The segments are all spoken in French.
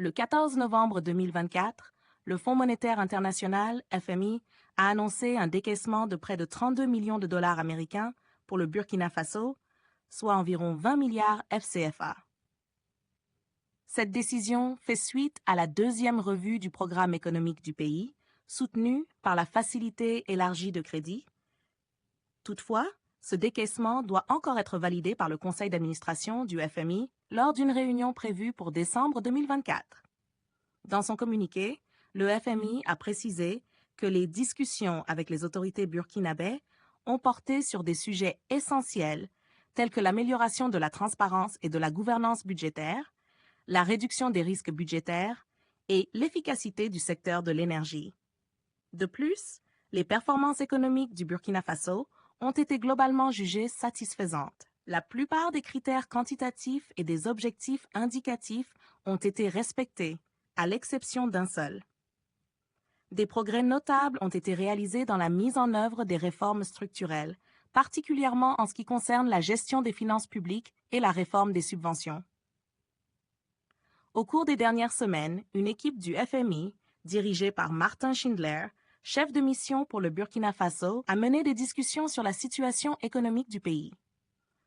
Le 14 novembre 2024, le Fonds monétaire international, FMI, a annoncé un décaissement de près de 32 millions de dollars américains pour le Burkina Faso, soit environ 20 milliards FCFA. Cette décision fait suite à la deuxième revue du programme économique du pays, soutenue par la Facilité élargie de crédit. Toutefois, ce décaissement doit encore être validé par le conseil d'administration du FMI lors d'une réunion prévue pour décembre 2024. Dans son communiqué, le FMI a précisé que les discussions avec les autorités burkinabè ont porté sur des sujets essentiels tels que l'amélioration de la transparence et de la gouvernance budgétaire, la réduction des risques budgétaires et l'efficacité du secteur de l'énergie. De plus, les performances économiques du Burkina Faso ont été globalement jugées satisfaisantes. La plupart des critères quantitatifs et des objectifs indicatifs ont été respectés, à l'exception d'un seul. Des progrès notables ont été réalisés dans la mise en œuvre des réformes structurelles, particulièrement en ce qui concerne la gestion des finances publiques et la réforme des subventions. Au cours des dernières semaines, une équipe du FMI, dirigée par Martin Schindler, chef de mission pour le Burkina Faso, a mené des discussions sur la situation économique du pays.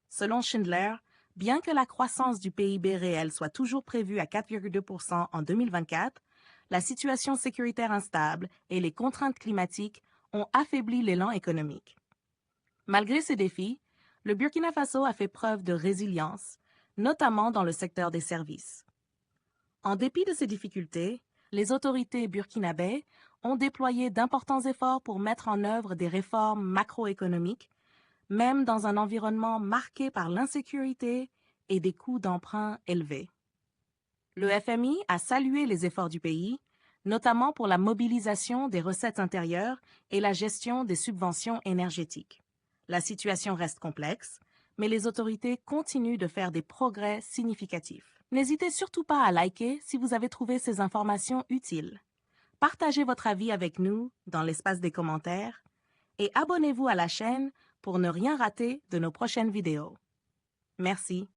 Selon Schindler, bien que la croissance du PIB réel soit toujours prévue à 4,2% en 2024, la situation sécuritaire instable et les contraintes climatiques ont affaibli l'élan économique. Malgré ces défis, le Burkina Faso a fait preuve de résilience, notamment dans le secteur des services. En dépit de ces difficultés, les autorités burkinabè ont déployé d'importants efforts pour mettre en œuvre des réformes macroéconomiques, même dans un environnement marqué par l'insécurité et des coûts d'emprunt élevés. Le FMI a salué les efforts du pays, notamment pour la mobilisation des recettes intérieures et la gestion des subventions énergétiques. La situation reste complexe, mais les autorités continuent de faire des progrès significatifs. N'hésitez surtout pas à liker si vous avez trouvé ces informations utiles. Partagez votre avis avec nous dans l'espace des commentaires et abonnez-vous à la chaîne pour ne rien rater de nos prochaines vidéos. Merci.